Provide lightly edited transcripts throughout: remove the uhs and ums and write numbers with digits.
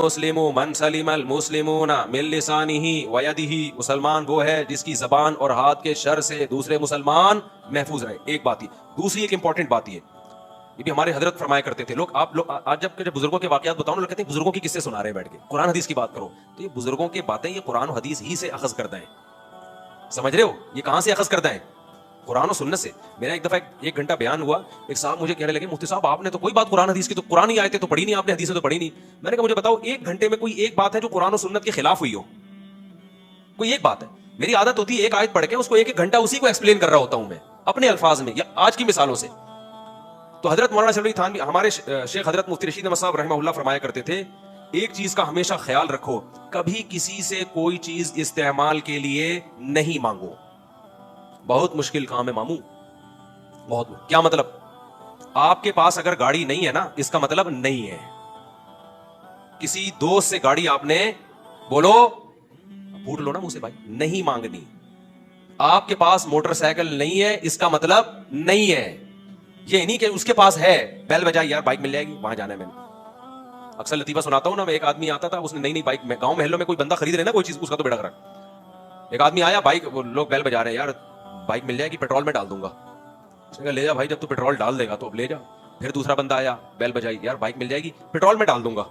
مسلم من سلم المسلمون من لسانه ویدہ، مسلمان وہ ہے جس کی زبان اور ہاتھ کے شر سے دوسرے مسلمان محفوظ رہے. ایک بات یہ. دوسری ایک امپورٹنٹ بات یہ بھی ہمارے حضرت فرمایا کرتے تھے. آپ لوگ آج جب بزرگوں کے واقعات بتاؤ نا، لوگ کہتے ہیں بزرگوں کی قصے سنا رہے ہیں بیٹھ کے، قرآن حدیث کی بات کرو. تو یہ بزرگوں کی باتیں یہ قرآن و حدیث ہی سے اخذ کردہ ہیں. سمجھ رہے ہو یہ کہاں سے اخذ کردہ ہیں؟ قرآن و سنت سے. میرا ایک دفعہ ایک گھنٹہ بیان ہوا، ایک صاحب مجھے کہنے لگے مفتی صاحب آپ نے تو کوئی بات قرآن حدیث کی تو قرآن ہی آئے تھے تو پڑھی نہیں، آپ نے حدیثیں تو پڑھی نہیں. میں نے کہا مجھے بتاؤ ایک گھنٹے میں کوئی ایک بات ہے جو قرآن و سنت کے خلاف ہوئی ہو؟ کوئی ایک بات ہے؟ میری عادت ہوتی ہے ایک آیت پڑھ کے اس کو ایک ایک گھنٹہ اسی کو ایکسپلین کر رہا ہوتا ہوں میں اپنے الفاظ میں یا آج کی مثالوں سے. تو حضرت مولانا شفیع تھانوی ہمارے شیخ حضرت مفتی رشید احمد صاحب رحمہ اللہ فرمایا کرتے تھے ایک چیز کا ہمیشہ خیال رکھو، کبھی کسی سے کوئی چیز استعمال کے لیے نہیں مانگو. بہت مشکل کام ہے ماموں، بہت. کیا مطلب؟ آپ کے پاس اگر گاڑی نہیں ہے نا اس کا مطلب نہیں ہے. کسی دوست سے گاڑی آپ نے بولو پھوٹ لو نا منہ سے بھائی، نہیں مانگنی. آپ کے پاس موٹر سائیکل نہیں ہے اس کا مطلب نہیں ہے. یہ نہیں کہ اس کے پاس ہے بیل بجائی یار بائک مل جائے گی وہاں جانا ہے. میں نے اکثر لطیفہ سناتا ہوں نا، میں ایک آدمی آتا تھا اس نے نئی نئی بائک میں گاؤں محلوں میں کوئی بندہ خرید رہے نا کوئی چیز اس کا تو بیڑا گرک. ایک آدمی آیا بائک، لوگ بیل بجا رہے ہیں، یار بائک مل جائے گی پیٹرول میں ڈال دوں گا. اس نے کہا لے جا بھائی، جب تو پیٹرول ڈال دے گا تو اب لے جا. پھر دوسرا بندہ آیا بیل بجائی، یار بائک مل جائے گی پیٹرول میں ڈال دوں گا.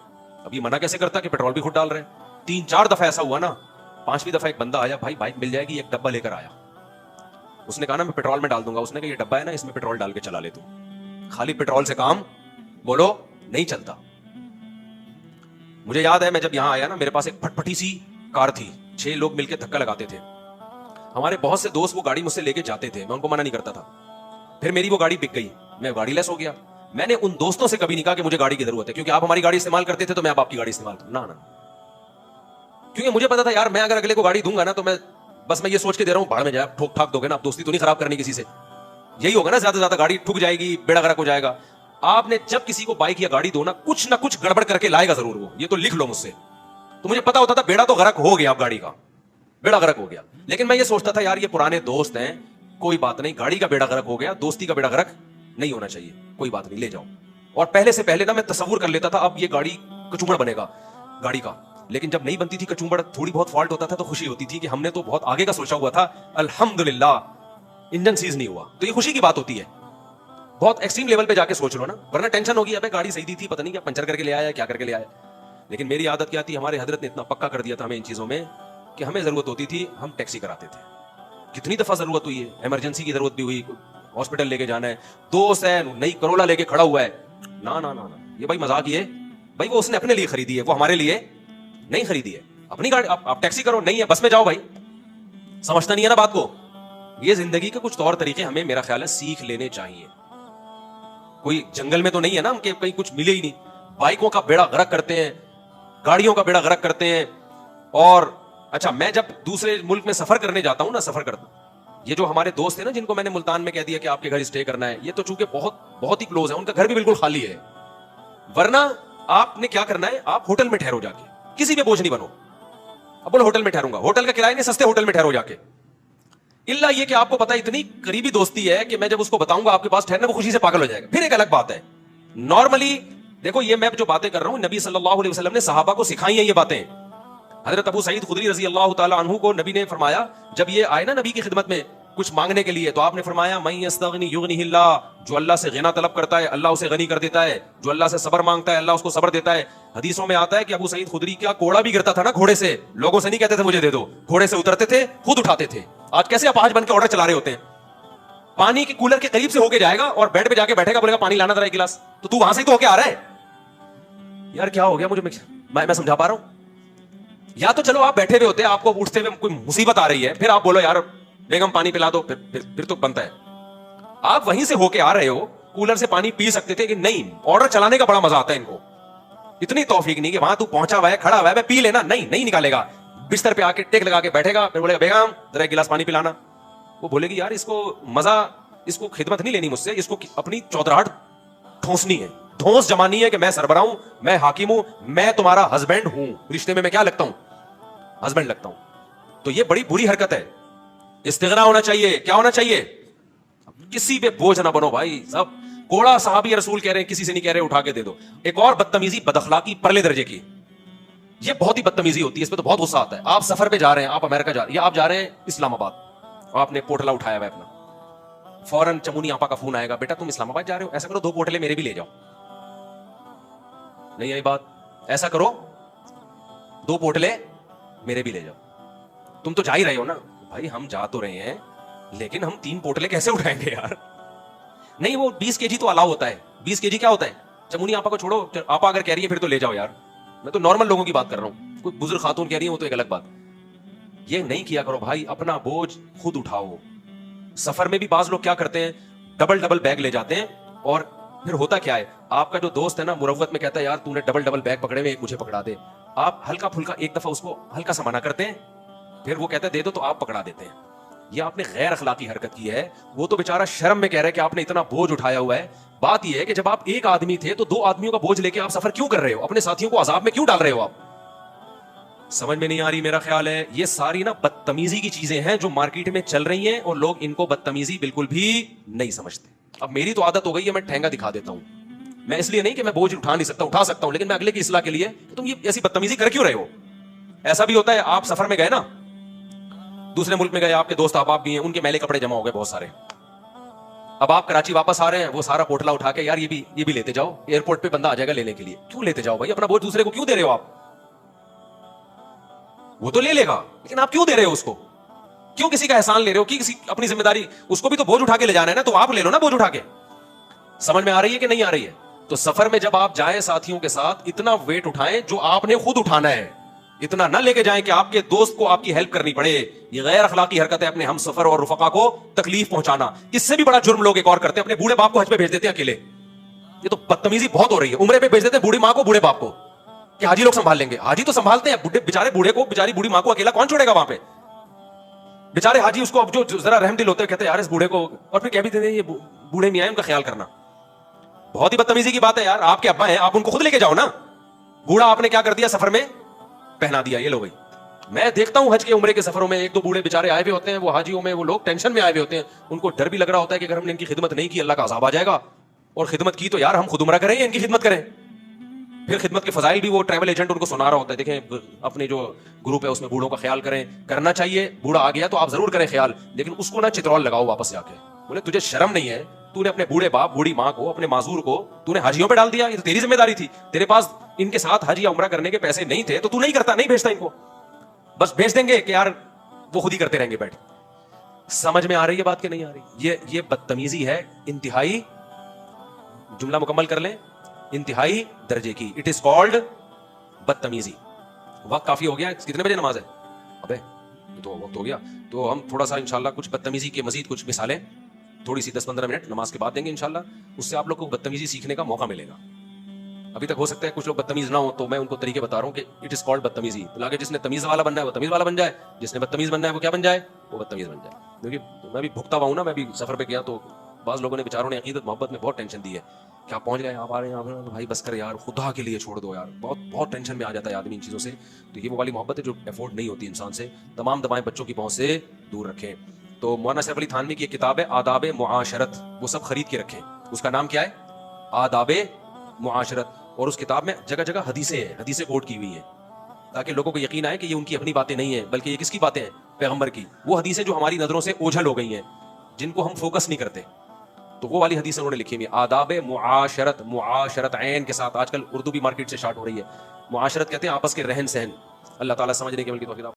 اب یہ منع کیسے کرتا کہ پیٹرول بھی خود ڈال رہے ہیں. 3-4 دفعہ ایسا ہوا نا، 5ویں دفعہ ایک بندہ آیا، بھائی بائک مل جائے گی، ایک ڈبہ لے کر آیا. اس نے کہا نا میں پیٹرول میں ڈال دوں گا. اس نے کہا یہ ڈبہ ہے نا اس میں پیٹرول ڈال کے چلا لے تو، خالی پیٹرول سے کام بولو نہیں چلتا. مجھے یاد ہے میں جب یہاں آیا نا میرے پاس ایک پھٹ پھٹی سی کار تھی، 6 لوگ مل کے دھکا لگاتے تھے. ہمارے بہت سے دوست وہ گاڑی مجھ سے لے کے جاتے تھے، میں ان کو منع نہیں کرتا تھا. پھر میری وہ گاڑی بک گئی، میں گاڑی لیس ہو گیا. میں نے ان دوستوں سے کبھی نہیں کہا کہ مجھے گاڑی کی ضرورت ہے کیونکہ آپ ہماری گاڑی استعمال کرتے تھے تو میں اب آپ کی گاڑی استعمال کروں. نہ کیونکہ مجھے پتا تھا یار میں اگر اگلے کو گاڑی دوں گا نا تو میں بس میں یہ سوچ کے دے رہا ہوں بھاڑ میں جائے، ٹھوک ٹھاک دو گے نا، اب دوستی تو نہیں خراب کرنی کسی سے. یہی ہوگا نا زیادہ سے زیادہ گاڑی ٹھک جائے گی، بیڑا غرق ہو جائے گا. آپ نے جب کسی کو بائک یا گاڑی دو نا کچھ نہ کچھ گڑبڑ کر کے لائے گا ضرور وہ، یہ تو لکھ لو مجھ سے. تو مجھے پتا ہوتا تھا بیڑا تو غرق ہو گیا، اب گاڑی کا بیڑا غرق ہو گیا. لیکن میں یہ سوچتا تھا یار یہ پرانے دوست ہیں، کوئی بات نہیں، گاڑی کا بیڑا غرق ہو گیا، دوستی کا بیڑا غرق نہیں ہونا چاہیے، کوئی بات نہیں لے جاؤ. اور پہلے سے پہلے نا میں تصور کر لیتا تھا اب یہ گاڑی کچوبڑ بنے گا گاڑی کا. لیکن جب نہیں بنتی تھی کچوبڑ، تھوڑی بہت فالٹ ہوتا تھا تو خوشی ہوتی تھی کہ ہم نے تو بہت آگے کا سوچا ہوا تھا، الحمدللہ انجن سیز نہیں ہوا. تو یہ خوشی کی بات ہوتی ہے. بہت ایکسٹریم لیول پہ جا کے سوچ لو نا، ورنہ ٹینشن ہوگی ابے گاڑی صحیح دی تھی پتہ نہیں کیا پنچر کر کے لے آیا کیا کر کے لے آیا. لیکن میری عادت کیا تھی، ہمارے حضرت نے اتنا پکا کر دیا تھا ہمیں ان چیزوں میں کہ ہمیں ضرورت ہوتی تھی ہم ٹیکسی کراتے تھے. کتنی دفعہ ضرورت ہوئی ہے، ایمرجنسی کی ضرورت بھی ہوئی، ہاسپٹل لے کے جانا ہے، دوست ہے نئی کرولا لے کے کھڑا ہوا ہے، نا نا نا یہ بھائی مذاق ہی ہے بھائی، وہ اس نے اپنے لیے خریدی ہے، وہ ہمارے لیے نہیں خریدی ہے. اپنی گاڑی آپ ٹیکسی کرو، نہیں ہے بس میں جاؤ بھائی. سمجھتا نہیں ہے نا بات کو. یہ زندگی کے کچھ طور طریقے ہمیں میرا خیال ہے سیکھ لینے چاہیے. کوئی جنگل میں تو نہیں ہے نا ہم کہ کہیں کچھ ملے ہی نہیں. بائکوں کا بیڑا غرق کرتے ہیں، گاڑیوں کا بیڑا غرق کرتے ہیں. اور اچھا میں جب دوسرے ملک میں سفر کرنے جاتا ہوں نا، سفر کرتا ہوں، یہ جو ہمارے دوست ہیں نا جن کو میں نے ملتان میں کہہ دیا کہ آپ کے گھر اسٹے کرنا ہے، یہ تو چونکہ بہت ہی کلوز ہے، ان کا گھر بھی بالکل خالی ہے. ورنہ آپ نے کیا کرنا ہے، آپ ہوٹل میں ٹھہرو جا کے، کسی پہ بوجھ نہیں بنو. اب بولو ہوٹل میں ٹھہروں گا، ہوٹل کا کرایہ نہیں، سستے ہوٹل میں ٹھہرو جا کے. اللہ یہ کہ آپ کو پتا اتنی قریبی دوستی ہے کہ میں جب اس کو بتاؤں گا آپ کے پاس ٹھہرنا وہ خوشی سے پاگل ہو جائے گا. پھر ایک الگ بات ہے نارملی دیکھو یہ میں جو باتیں کر رہا ہوں نبی صلی اللہ علیہ وسلم نے صحابہ کو سکھائی ہیں یہ باتیں. حضرت ابو سعید خدری رضی اللہ تعالی عنہ کو نبی نے فرمایا جب یہ آئے نا نبی کی خدمت میں کچھ مانگنے کے لیے تو آپ نے فرمایا من یستغنی یغنہ اللہ، جو اللہ سے غنا طلب کرتا ہے اللہ اسے غنی کر دیتا ہے، جو اللہ سے صبر مانگتا ہے اللہ اس کو صبر دیتا ہے. حدیثوں میں آتا ہے کہ ابو سعید خدری کا کوڑا بھی گرتا تھا نا گھوڑے سے، لوگوں سے نہیں کہتے تھے مجھے دے دو، گھوڑے سے اترتے تھے خود اٹھاتے تھے. آج کیسے اپاہج بن کے آرڈر چلا رہے ہوتے ہیں. پانی کے کولر کے قریب سے ہو کے جائے گا اور بیڈ پہ جا کے بیٹھے گا، بولے گا پانی لانا ذرا ایک گلاس، تو وہاں سے ہی تو ہو کے آ رہا ہے. یار کیا ہو گیا مجھے، میں سمجھا پا رہا ہوں. یا تو چلو آپ بیٹھے ہوئے ہوتے ہیں، آپ کو اٹھتے ہوئے کوئی مصیبت آ رہی ہے، پھر آپ بولو یار بیگم پانی پلا دو، پھر تو بنتا ہے. آپ وہیں سے ہو کے آ رہے ہو، کولر سے پانی پی سکتے تھے کہ نہیں. آرڈر چلانے کا بڑا مزہ آتا ہے ان کو، اتنی توفیق نہیں کہ وہاں تو پہنچا ہوا ہے کھڑا ہوا ہے پی لینا، نہیں نکالے گا. بستر پہ آ کے ٹیک لگا کے بیٹھے گا، پھر بولے گا بیگم ذرا ایک گلاس پانی پلانا. وہ بولے گی یار اس کو مزہ، اس کو خدمت نہیں لینی مجھ سے، اس کو اپنی چودراہٹ ٹھونسنی ہے، ڈھونس جمانی ہے کہ میں سربراہ ہوں، میں حاکم ہوں، میں تمہارا ہسبینڈ ہوں. رشتے میں کیا لگتا ہوں، ہسبینڈ لگتا ہوں. تو یہ بڑی بری حرکت ہے. استغنا ہونا چاہیے. کیا ہونا چاہیے، کسی پہ بوجھ نہ بنو بھائی. سب کوڑا صحابی رسول کہہ رہے ہیں، کسی سے نہیں کہہ رہے اٹھا کے دے دو. ایک اور بدتمیزی بد اخلاقی پرلے درجے کی، یہ بہت ہی بدتمیزی ہوتی ہے, اس پہ تو بہت غصہ آتا ہے. آپ سفر پہ جا رہے ہیں, آپ امریکہ جا رہے ہیں یا آپ جا رہے ہیں اسلام آباد, آپ نے پوٹلا اٹھایا ہوا ہے اپنا, فوراً چمونی آپا کا فون آئے گا, بیٹا تم اسلام آباد جا رہے ہو, ایسا کرو 2 پوٹلے میرے بھی لے جاؤ. نہیں آئی بات؟ ایسا کرو 2 پوٹلے میرے بھی لے جاؤ. تم تو جا ہی رہے ہو نا بھائی, ہم جا تو رہے ہیں لیکن ہم 3 پوٹلے کیسے اٹھائیں گے یار؟ نہیں وہ 20 kg تو الاؤ ہوتا ہے. 20 kg کیا ہوتا ہے؟ چمونی آپا کو چھوڑو, آپا اگر کہہ رہی ہے پھر تو لے جاؤ یار. میں تو نارمل لوگوں کی بات کر رہا ہوں, کوئی بزرگ خاتون کہہ رہی ہے وہ تو ایک الگ بات. یہ نہیں کیا کرو بھائی, اپنا بوجھ خود اٹھاؤ. سفر میں بھی بعض لوگ کیا کرتے ہیں, ڈبل بیگ لے جاتے ہیں, اور پھر ہوتا کیا ہے, آپ کا جو دوست ہے نا مروت میں کہتا ہے یار تو نے ڈبل بیگ پکڑے ہوئے, ایک مجھے پکڑا دے. آپ ہلکا پھلکا ایک دفعہ اس کو ہلکا سا منع کرتے ہیں, پھر وہ کہتا ہے دے دو, تو آپ پکڑا دیتے ہیں. یہ آپ نے غیر اخلاقی حرکت کی ہے. وہ تو بیچارہ شرم میں کہہ رہا ہے کہ آپ نے اتنا بوجھ اٹھایا ہوا ہے. بات یہ ہے کہ جب آپ ایک آدمی تھے تو 2 آدمیوں کا بوجھ لے کے آپ سفر کیوں کر رہے ہو, اپنے ساتھیوں کو عذاب میں کیوں ڈال رہے ہو آپ؟ سمجھ میں نہیں آ رہی. میرا خیال ہے یہ ساری نا بدتمیزی کی چیزیں ہیں جو مارکیٹ میں چل رہی ہیں, اور لوگ ان کو بدتمیزی بالکل بھی نہیں سمجھتے. اب میری تو عادت ہو گئی ہے, میں ٹھینگا دکھا دیتا ہوں. میں اس لیے نہیں کہ میں بوجھ اٹھا نہیں سکتا, اٹھا سکتا ہوں, لیکن میں اگلے کی اصلاح کے لیے. تم یہ ایسی بدتمیزی کر کیوں رہے ہو؟ ایسا بھی ہوتا ہے آپ سفر میں گئے نا, دوسرے ملک میں گئے, آپ کے دوست احباب بھی ہیں, ان کے میلے کپڑے جمع ہو گئے بہت سارے. اب آپ کراچی واپس آ رہے ہیں, وہ سارا پوٹلا اٹھا کے یار یہ بھی لیتے جاؤ, ایئرپورٹ پہ بندہ آ جائے گا لینے کے لیے. کیوں لیتے جاؤ بھائی, اپنا بوجھ دوسرے کو کیوں دے رہے ہو آپ؟ وہ تو لے لے گا, لیکن آپ کیوں دے رہے ہو اس کو؟ کیوں کسی کا احسان لے رہے ہو؟ کسی اپنی ذمہ داری, اس کو بھی تو بوجھ اٹھا کے لے جانا ہے نا, تو آپ لے لو نا بوجھ اٹھا کے. سمجھ میں آ رہی ہے کہ نہیں آ رہی ہے؟ تو سفر میں جب آپ جائیں ساتھیوں کے ساتھ, اتنا ویٹ اٹھائیں جو آپ نے خود اٹھانا ہے. اتنا نہ لے کے جائیں کہ آپ کے دوست کو آپ کی ہیلپ کرنی پڑے. یہ غیر اخلاقی حرکت ہے, اپنے ہم سفر اور رفقا کو تکلیف پہنچانا. اس سے بھی بڑا جرم لوگ ایک اور کرتے ہیں, اپنے بوڑھے باپ کو حج پہ بھیج دیتے ہیں اکیلے. یہ تو بدتمیزی بہت ہو رہی ہے. عمرے پہ بھیج دیتے ہیں بوڑھی ماں کو, بوڑھے باپ کو, کہ حاجی لوگ سنبھال لیں گے. حاجی تو سنبھالتے ہیں, بیچارے بوڑھے کو, بیچاری بوڑھی ماں کو اکیلا کون چھوڑے گا وہاں پہ؟ بیچارے حاجی اس کو اب جو ذرا رحم دل ہوتے ہیں کہتے ہیں یار اس بوڑھے کو, اور پھر کہہ بھی دیتے ہیں یہ بوڑھے میاں ہیں, ان کا خیال کرنا. بہت ہی بدتمیزی کی بات ہے یار. آپ کے ابا ہیں, آپ ان کو خود لے کے جاؤ نا. بوڑھا آپ نے کیا کر دیا, سفر میں پہنا دیا, یہ لو بھائی. میں دیکھتا ہوں حج کے عمرے کے سفروں میں 1-2 بوڑھے بیچارے آئے ہوئے ہوتے ہیں, وہ حاجیوں میں وہ لوگ ٹینشن میں آئے ہوئے ہوتے ہیں. ان کو ڈر بھی لگ رہا ہوتا ہے کہ اگر ہم نے ان کی خدمت نہیں کی اللہ کا عذاب آ جائے گا, اور خدمت کی تو یار ہم خود عمرہ کریں یا ان کی خدمت کریں. پھر خدمت کے فضائل بھی وہ ٹریول ایجنٹ ان کو سنا رہا ہوتا ہے, دیکھیں اپنے جو گروپ ہے اس میں بوڑھوں کا خیال کریں, کرنا چاہیے. بوڑھا آ گیا تو آپ ضرور کریں خیال, لیکن اس کو نہ چترول لگاؤ واپس جا کے. بولے تجھے شرم نہیں ہے, تو نے اپنے بوڑھے باپ بوڑھی ماں کو, اپنے معذور کو تو نے حاجیوں پہ ڈال دیا. یہ تو تیری ذمہ داری تھی, تیرے پاس ان کے ساتھ حج یا عمرہ کرنے کے پیسے نہیں تھے تو نہیں کرتا, نہیں بھیجتا ان کو. بس بھیج دیں گے کہ یار وہ خود ہی کرتے رہیں گے بیٹھ. سمجھ میں آ رہی ہے بات کہ نہیں آ رہی؟ یہ بدتمیزی ہے انتہائی. جملہ مکمل کر لیں, انتہائی درجے کی. اٹ از کالڈ بدتمیزی. وقت کافی ہو گیا, کتنے بجے نماز ہے؟ ابے تو وقت ہو گیا, تو ہم تھوڑا سا انشاءاللہ کچھ بدتمیزی کے مزید کچھ مثالیں تھوڑی سی 10-15 منٹ نماز کے بعد دیں گے انشاءاللہ. اس سے آپ لوگ کو بدتمیزی سیکھنے کا موقع ملے گا. ابھی تک ہو سکتا ہے کچھ لوگ بدتمیز نہ ہو, تو میں ان کو طریقے بتا رہا ہوں کہ اٹ از کالڈ بدتمیزی. تاکہ جس نے تمیز والا بننا ہے وہ تمیز والا بن جائے, جس نے بدتمیز بننا ہے وہ کیا بن جائے, وہ بدتمیز بن جائے. کیونکہ میں بھی بھگتا ہوا ہوں نا, میں بھی سفر پہ گیا تو بعض لوگوں نے بیچاروں نے عقیدت محبت میں بہت ٹینشن دی ہے کہ آپ پہنچ گئے, آپ آ رہے ہیں, بھائی بس کر یار, خدا کے لیے چھوڑ دو یار. بہت ٹینشن میں آ جاتا ہے آدمی ان چیزوں سے. تو یہ وہ والی محبت ہے جو افورڈ نہیں ہوتی انسان سے. تمام دبائیں بچوں کی پہنچ سے دور رکھیں. تو مولانا سیف علی تھانوی کی ایک کتاب ہے آداب معاشرت, وہ سب خرید کے رکھیں. اس کا نام کیا ہے؟ آداب معاشرت. اور اس کتاب میں جگہ جگہ حدیثیں کوٹ کی ہوئی ہیں, تاکہ لوگوں کو یقین آئے کہ یہ ان کی اپنی باتیں نہیں ہیں, بلکہ یہ کس کی باتیں ہیں؟ پیغمبر کی. وہ حدیثیں جو ہماری نظروں سے اوجھل ہو گئی ہیں, جن کو ہم فوکس نہیں کرتے, تو وہ والی حدیثیں انہوں نے لکھی ہوئی. آداب معاشرت, معاشرت عین کے ساتھ. آج کل اردو بھی مارکیٹ سے اسٹارٹ ہو رہی ہے. معاشرت کہتے ہیں آپس کے رہن سہن. اللہ تعالیٰ سمجھنے کے بلکہ توفیق